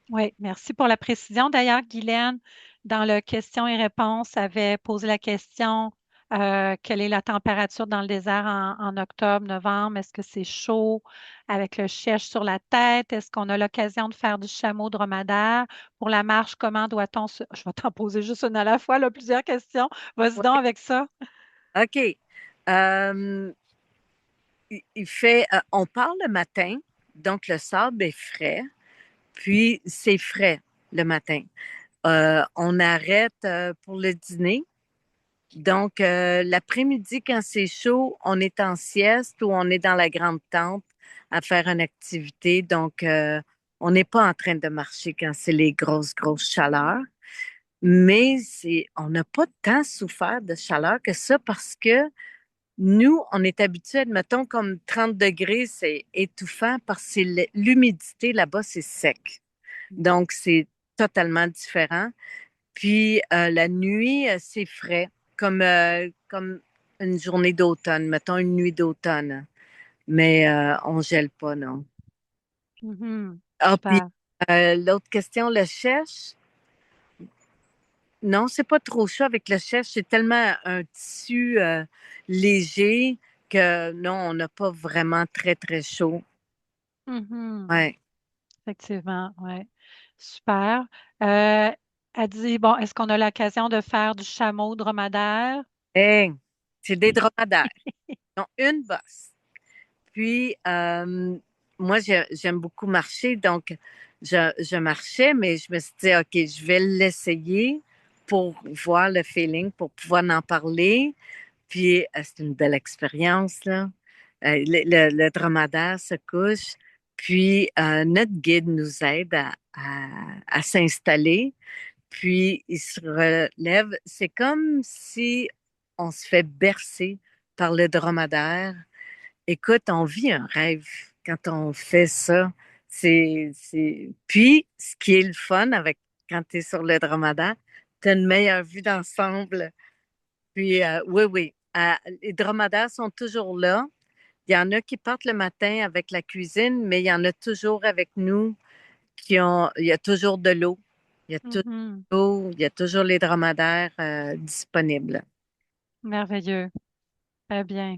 Oui, merci pour la précision. D'ailleurs, Guylaine, dans le questions et réponses, avait posé la question quelle est la température dans le désert en octobre, novembre? Est-ce que c'est chaud avec le chiège sur la tête? Est-ce qu'on a l'occasion de faire du chameau dromadaire? Pour la marche, comment doit-on se... Je vais t'en poser juste une à la fois, là, plusieurs questions. Vas-y donc Ouais. avec ça. OK. Euh, on part le matin, donc le sable est frais, puis c'est frais le matin. On arrête pour le dîner. Donc, l'après-midi, quand c'est chaud, on est en sieste ou on est dans la grande tente à faire une activité. Donc, on n'est pas en train de marcher quand c'est les grosses, grosses chaleurs. Mais on n'a pas tant souffert de chaleur que ça parce que nous, on est habitués, admettons, comme 30 degrés, c'est étouffant parce que l'humidité là-bas, c'est sec. Donc, c'est totalement différent. Puis, la nuit, c'est frais, comme une journée d'automne, mettons une nuit d'automne. Mais on gèle pas, non. Mhm. Ah, puis, Super. l'autre question, le chèche. Non, c'est pas trop chaud avec le chef. C'est tellement un tissu léger que non, on n'a pas vraiment très, très chaud. Mhm. Ouais. Effectivement, oui. Super. Euh, Elle dit, bon, est-ce qu'on a l'occasion de faire du chameau dromadaire? Hey, c'est des dromadaires. Ils ont une bosse. Puis, moi, j'aime beaucoup marcher. Donc, je marchais, mais je me suis dit, OK, je vais l'essayer. pour voir le feeling, pour pouvoir en parler. Puis, c'est une belle expérience, là. Le dromadaire se couche, puis notre guide nous aide à s'installer, puis il se relève. C'est comme si on se fait bercer par le dromadaire. Écoute, on vit un rêve quand on fait ça. Puis, ce qui est le fun avec quand tu es sur le dromadaire, tu as une meilleure vue d'ensemble. Puis, oui, oui. Les dromadaires sont toujours là. Il y en a qui partent le matin avec la cuisine, mais il y en a toujours avec nous il y a toujours de l'eau. Il y a toujours Mhm. de l'eau, il y a toujours les dromadaires disponibles. Merveilleux. Très bien.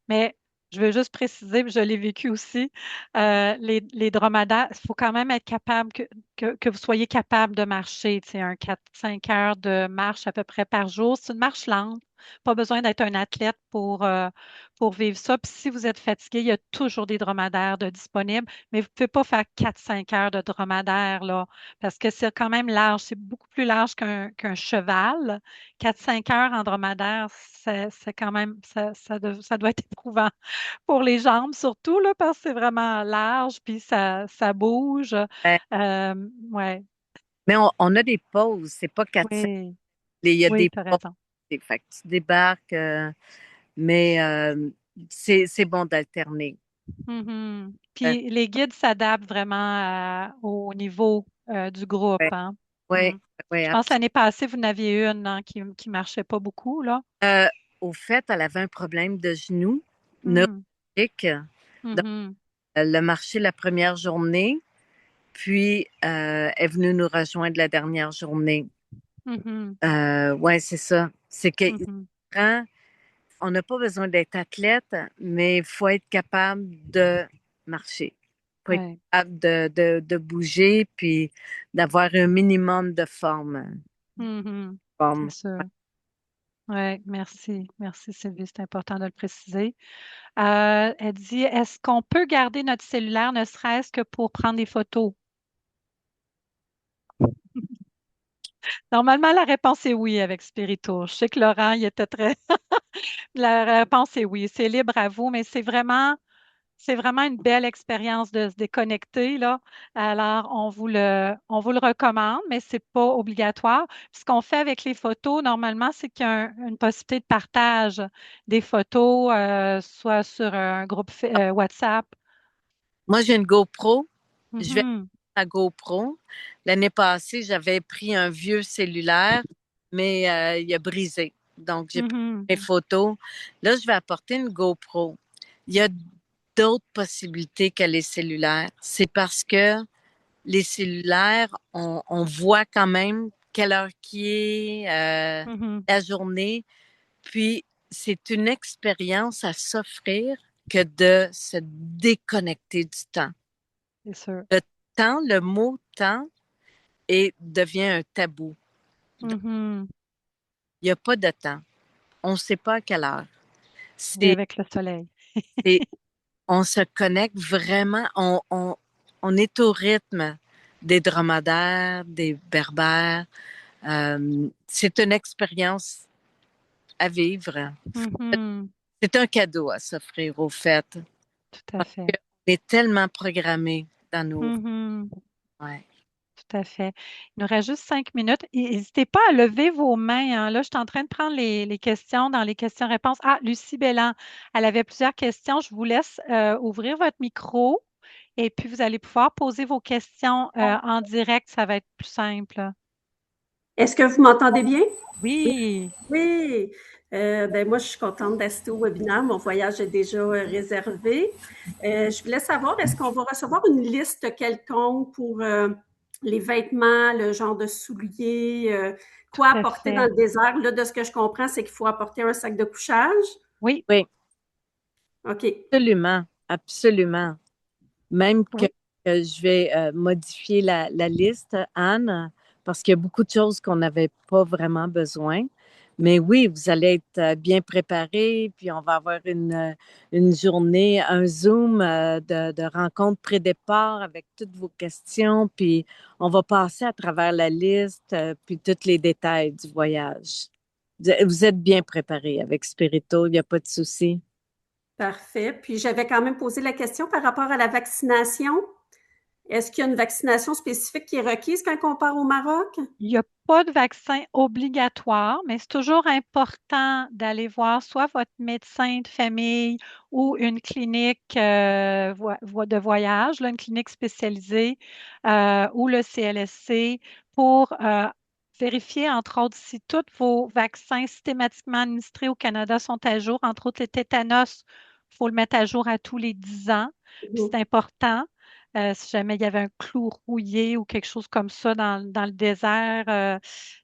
Mais je veux juste préciser, puis je l'ai vécu aussi, les dromadaires, il faut quand même être capable que vous soyez capable de marcher, tu sais, un 4-5 heures de marche à peu près par jour. C'est une marche lente. Pas besoin d'être un athlète pour vivre ça. Puis si vous êtes fatigué, il y a toujours des dromadaires de disponibles, mais vous ne pouvez pas faire 4-5 heures de dromadaire, là, parce que c'est quand même large. C'est beaucoup plus large qu'un cheval. 4-5 heures en dromadaire, c'est quand même, ça doit être éprouvant pour les jambes surtout, là, parce que c'est vraiment large, puis ça bouge. Euh, Ouais, mais on a des pauses, c'est pas 4-5. oui, Il y a oui, des tu as pauses, raison. fait que tu débarques, mais c'est bon d'alterner. Mhm. Euh, Puis les guides s'adaptent vraiment au niveau du groupe, ouais, hein. ouais, Mm. ouais, Je pense que l'année passée, vous en aviez une hein, qui marchait pas beaucoup, là. Euh, au fait, elle avait un problème de genou Mm. neurologique. Donc, Mhm. elle a marché la première journée, puis est venue nous rejoindre la dernière journée. Mhm. Ouais, c'est ça. C'est que Mhm. prend- on n'a pas besoin d'être athlète, mais il faut être capable de marcher. Il faut être Ouais. capable de bouger, puis d'avoir un minimum de forme. Mhm. C'est Forme. sûr. Oui, merci. Merci, Sylvie. C'est important de le préciser. Elle dit, est-ce qu'on peut garder notre cellulaire, ne serait-ce que pour prendre des photos? Normalement, la réponse est oui avec Spirito. Je sais que Laurent, il était très... La réponse est oui. C'est libre à vous, mais c'est vraiment une belle expérience de se déconnecter, là. Alors, on vous le recommande, mais c'est pas obligatoire. Puis ce qu'on fait avec les photos, normalement, c'est qu'il y a une possibilité de partage des photos, soit sur un groupe WhatsApp. Moi, j'ai une GoPro. Je vais Mhm, à GoPro. L'année passée, j'avais pris un vieux cellulaire, mais il a brisé. Donc, j'ai pris mhm, mes photos. Là, je vais apporter une GoPro. Il y a d'autres possibilités que les cellulaires. C'est parce que les cellulaires, on voit quand même quelle heure qui est, mhm. la journée. Puis, c'est une expérience à s'offrir que de se déconnecter du temps. C'est sûr. Le temps, le mot temps, devient un tabou. Mhm. Il n'y a pas de temps. On ne sait pas à quelle heure. Oui, C'est, avec le soleil. c'est- on se connecte vraiment, on est au rythme des dromadaires, des berbères. C'est une expérience à vivre. Mhm. C'est un cadeau à s'offrir au fait. Tout à fait. On est tellement programmé dans nos... Mhm. Ouais. Tout à fait. Il nous reste juste 5 minutes. N'hésitez pas à lever vos mains, hein. Là, je suis en train de prendre les questions dans les questions-réponses. Ah, Lucie Bellan, elle avait plusieurs questions. Je vous laisse ouvrir votre micro et puis vous allez pouvoir poser vos questions en direct. Ça va être plus simple. Est-ce que vous m'entendez bien? Oui, Oui. Ben moi, je suis contente d'assister au webinaire. Mon voyage est déjà réservé. Je voulais savoir, est-ce qu'on va recevoir une liste quelconque pour les vêtements, le genre de souliers, quoi tout à apporter dans fait. le désert? Là, de ce que je comprends, c'est qu'il faut apporter un sac de couchage. Oui, Oui, OK. absolument, absolument. Même oui. que je vais modifier la liste, Anne, parce qu'il y a beaucoup de choses qu'on n'avait pas vraiment besoin. Mais oui, vous allez être bien préparés, puis on va avoir une journée, un Zoom de rencontre pré-départ avec toutes vos questions, puis on va passer à travers la liste, puis tous les détails du voyage. Vous êtes bien préparés avec Spirito, il n'y a pas de souci. Parfait. Puis j'avais quand même posé la question par rapport à la vaccination. Est-ce qu'il y a une vaccination spécifique qui est requise quand on part au Maroc? Il n'y a pas de vaccin obligatoire, mais c'est toujours important d'aller voir soit votre médecin de famille ou une clinique de voyage, là, une clinique spécialisée ou le CLSC pour vérifier, entre autres, si tous vos vaccins systématiquement administrés au Canada sont à jour, entre autres le tétanos. Il faut le mettre à jour à tous les 10 ans. Puis c'est Mhm. important. Si jamais il y avait un clou rouillé ou quelque chose comme ça dans le désert,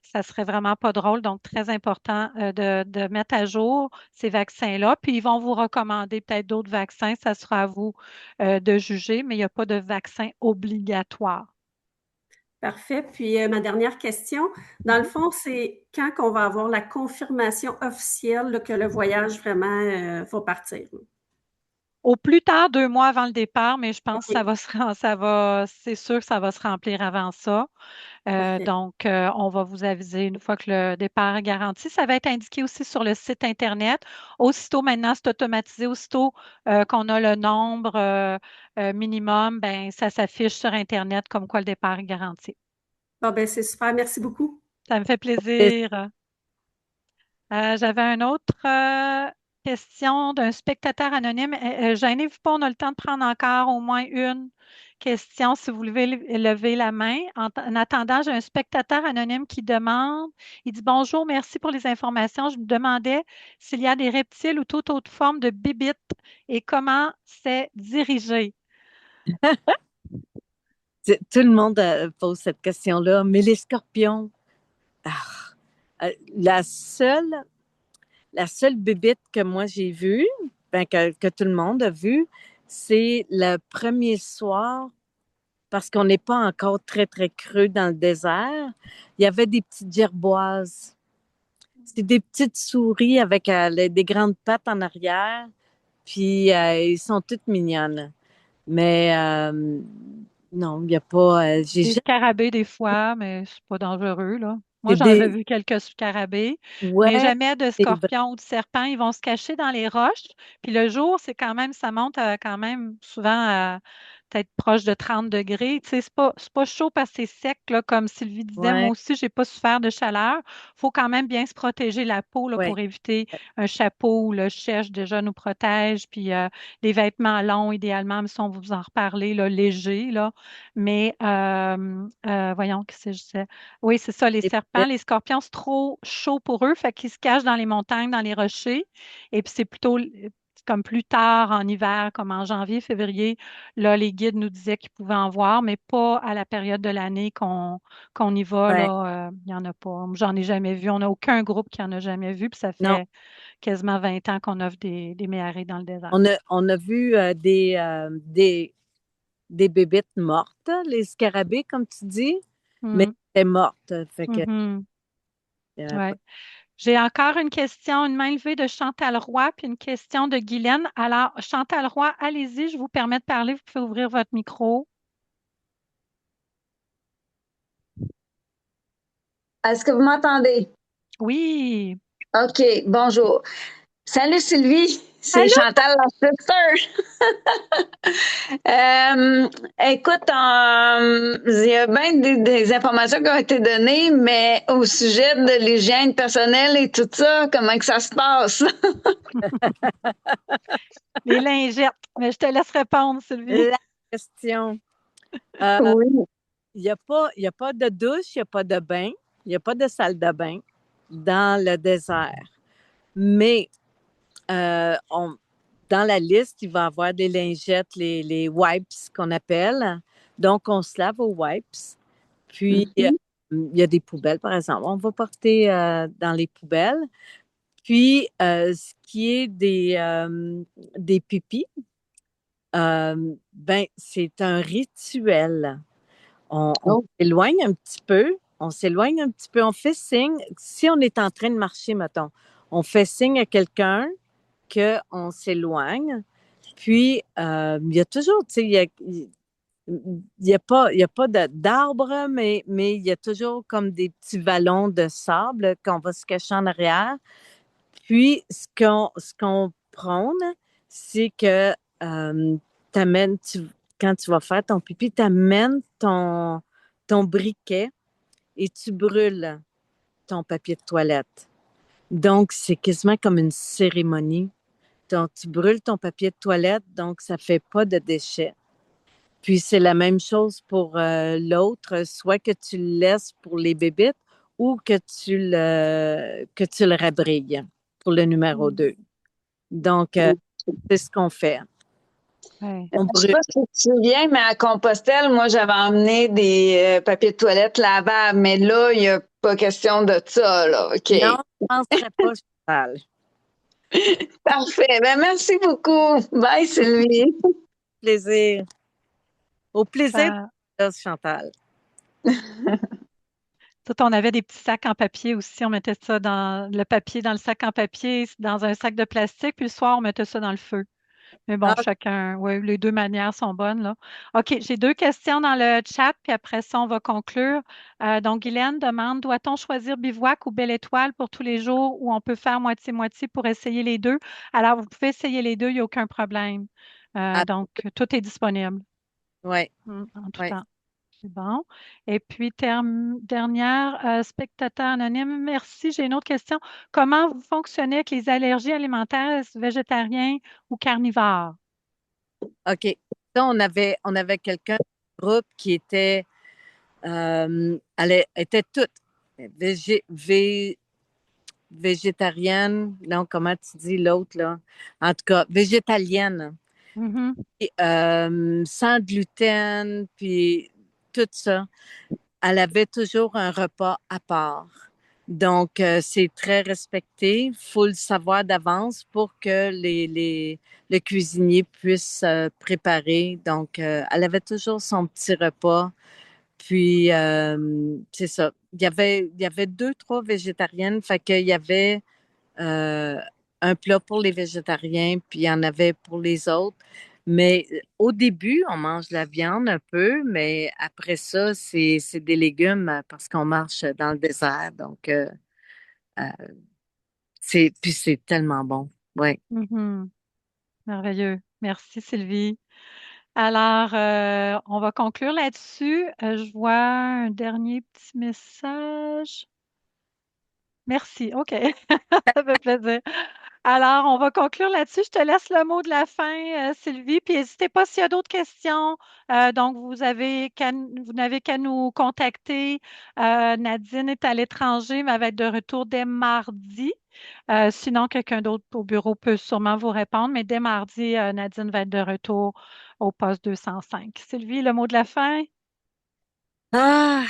ça serait vraiment pas drôle. Donc, très important de mettre à jour ces vaccins-là. Puis, ils vont vous recommander peut-être d'autres vaccins. Ça sera à vous de juger, mais il n'y a pas de vaccin obligatoire. Parfait. Puis ma dernière question, dans le Mhm. fond, c'est quand qu'on va avoir la confirmation officielle là, que le voyage vraiment va partir? Au plus tard, 2 mois avant le départ, mais je pense que OK, c'est sûr que ça va se remplir avant ça. parfait. Donc, on va vous aviser une fois que le départ est garanti. Ça va être indiqué aussi sur le site Internet. Aussitôt, maintenant, c'est automatisé. Aussitôt qu'on a le nombre minimum, ben, ça s'affiche sur Internet comme quoi le départ est garanti. Bon, ben c'est super. Merci beaucoup. Ça me fait plaisir. J'avais une autre question d'un spectateur anonyme. Gênez-vous pas, on a le temps de prendre encore au moins une question si vous levez, levez la main. En attendant, j'ai un spectateur anonyme qui demande, il dit bonjour, merci pour les informations. Je me demandais s'il y a des reptiles ou toute autre forme de bibites et comment c'est dirigé. Tout le monde pose cette question-là, mais les scorpions, ah, euh, la seule, la seule bébite que moi j'ai vue, ben, que tout le monde a vue, c'est le premier soir, parce qu'on n'est pas encore très, très creux dans le désert. Il y avait des petites gerboises. C'est des petites souris avec des grandes pattes en arrière, puis ils sont toutes mignonnes. Mais non, il n'y a pas. J'ai Des jamais. scarabées des fois, mais c'est pas dangereux, là. Moi, C'est j'en ai des. vu quelques scarabées, mais Ouais, jamais de des scorpions ou de serpents. Ils vont se cacher dans les roches. Puis le jour, c'est quand même, ça monte quand même souvent à peut-être proche de 30 degrés. Tu sais, c'est pas chaud parce que c'est sec, là, comme Sylvie disait. Moi ouais, aussi, j'ai pas souffert de chaleur. Faut quand même bien se protéger la peau, là, ouais. pour éviter un chapeau ou le chèche déjà nous protège. Puis des vêtements longs, idéalement, mais ça, on va vous en reparler, là, légers, là. Mais voyons, qu'est-ce que je disais? Oui, c'est ça, les Des serpents, bébêtes, les scorpions, c'est trop chaud pour eux, fait qu'ils se cachent dans les montagnes, dans les rochers. Et puis c'est plutôt comme plus tard en hiver, comme en janvier, février, là, les guides nous disaient qu'ils pouvaient en voir, mais pas à la période de l'année qu'on y va, ouais. là, il n'y en a pas. J'en ai jamais vu. On n'a aucun groupe qui en a jamais vu, puis ça Non, fait quasiment 20 ans qu'on offre des méharées dans le désert. on a vu des bébêtes mortes, les scarabées, comme tu dis, mais Mhm. elles mortes. Fait que, Mhm. pas- Ouais. J'ai encore une question, une main levée de Chantal Roy, puis une question de Guylaine. Alors, Chantal Roy, allez-y, je vous permets de parler. Vous pouvez ouvrir votre micro. Est-ce que vous m'entendez? Oui. OK, bonjour. Salut Sylvie, c'est Allô? Chantal la sister. Écoute, il y a bien des informations qui ont été données, mais au sujet de l'hygiène personnelle et tout ça, comment que ça se passe? Les lingettes. Mais je te laisse répondre, Sylvie. la question. Euh, Oui. il y a pas de douche, il n'y a pas de bain, il n'y a pas de salle de bain dans le désert. Mais dans la liste, il va y avoir des lingettes, les wipes qu'on appelle. Donc, on se lave aux wipes. Puis, Mhm. il y a des poubelles, par exemple. On va porter dans les poubelles. Puis, ce qui est des pipis, ben, c'est un rituel. On Oh. s'éloigne un petit peu, on s'éloigne un petit peu, on fait signe. Si on est en train de marcher, mettons, on fait signe à quelqu'un qu'on s'éloigne. Puis, il y a toujours, tu sais, il y a pas d'arbres, mais il y a toujours comme des petits vallons de sable qu'on va se cacher en arrière. Puis, ce qu'on prône, c'est que t'amènes, quand tu vas faire ton pipi, tu amènes ton briquet et tu brûles ton papier de toilette. Donc, c'est quasiment comme une cérémonie. Donc, tu brûles ton papier de toilette, donc ça fait pas de déchets. Puis, c'est la même chose pour l'autre, soit que tu le laisses pour les bébites ou que tu le rabrilles pour le numéro 2. Donc, c'est ce qu'on fait. Ouais. On Je sais brûle. pas si tu te souviens, mais à Compostelle, moi, j'avais emmené des papiers de toilette lavables, mais là, il n'y a pas question de ça, là. OK. Non, je ne penserais pas, Chantal. Parfait. Ben, merci beaucoup. Bye, Sylvie. Plaisir. Au plaisir, Ça- Chantal. Tout, on avait des petits sacs en papier aussi. On mettait ça dans le papier, dans le sac en papier, dans un sac de plastique, puis le soir, on mettait ça dans le feu. Mais bon, Ah, chacun, oui, les deux manières sont bonnes, là. OK, j'ai deux questions dans le chat, puis après ça, on va conclure. Donc, Guylaine demande, doit-on choisir bivouac ou belle étoile pour tous les jours ou on peut faire moitié-moitié pour essayer les deux? Alors, vous pouvez essayer les deux, il n'y a aucun problème. ah, Donc, tout est disponible ouais, en tout ouais. temps. C'est bon. Et puis, dernière, spectateur anonyme, merci. J'ai une autre question. Comment vous fonctionnez avec les allergies alimentaires, est-ce végétarien ou carnivore? OK. Ça, on avait quelqu'un du groupe qui était, elle était toute végétarienne. Non, comment tu dis l'autre, là? En tout cas, végétalienne. Mhm. Puis, sans gluten, puis tout ça. Elle avait toujours un repas à part. Donc, c'est très respecté. Il faut le savoir d'avance pour que le cuisinier puisse préparer. Donc, elle avait toujours son petit repas. Puis, c'est ça. Il y avait deux, trois végétariennes. Fait qu'il y avait euh, un plat pour les végétariens, puis il y en avait pour les autres. Mais au début, on mange de la viande un peu, mais après ça, c'est des légumes parce qu'on marche dans le désert. Donc, euh, puis c'est tellement bon. Ouais. Mhm. Merveilleux. Merci, Sylvie. Alors, on va conclure là-dessus. Je vois un dernier petit message. Merci. OK. Ça fait plaisir. Alors, on va conclure là-dessus. Je te laisse le mot de la fin, Sylvie. Puis n'hésitez pas s'il y a d'autres questions. Donc, vous n'avez qu'à nous contacter. Nadine est à l'étranger, mais elle va être de retour dès mardi. Sinon, quelqu'un d'autre au bureau peut sûrement vous répondre, mais dès mardi, Nadine va être de retour au poste 205. Sylvie, le mot de la fin? Ah,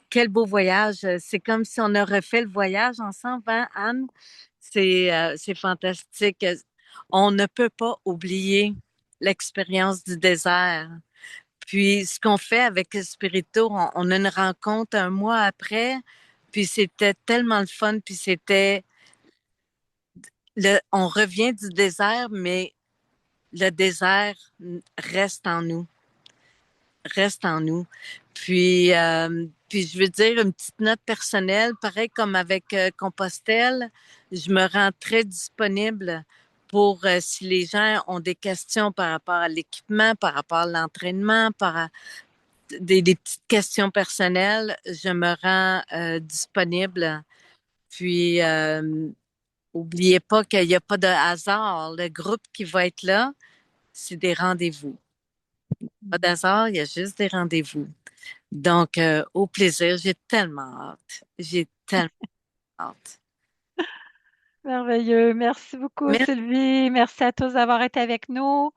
quel beau voyage. C'est comme si on aurait fait le voyage ensemble, hein, Anne? C'est fantastique. On ne peut pas oublier l'expérience du désert. Puis, ce qu'on fait avec Spirito, on a une rencontre un mois après, puis c'était tellement le fun, puis on revient du désert, mais le désert reste en nous, reste en nous. Puis je veux dire une petite note personnelle, pareil comme avec Compostelle, je me rends très disponible pour si les gens ont des questions par rapport à l'équipement, par rapport à l'entraînement, des petites questions personnelles, je me rends disponible. Puis, oubliez pas qu'il n'y a pas de hasard. Le groupe qui va être là, c'est des rendez-vous. Pas d'hasard, il y a juste des rendez-vous. Donc, au plaisir, j'ai tellement hâte. J'ai tellement hâte. Merveilleux. Merci beaucoup, Merci. Sylvie. Merci à tous d'avoir été avec nous.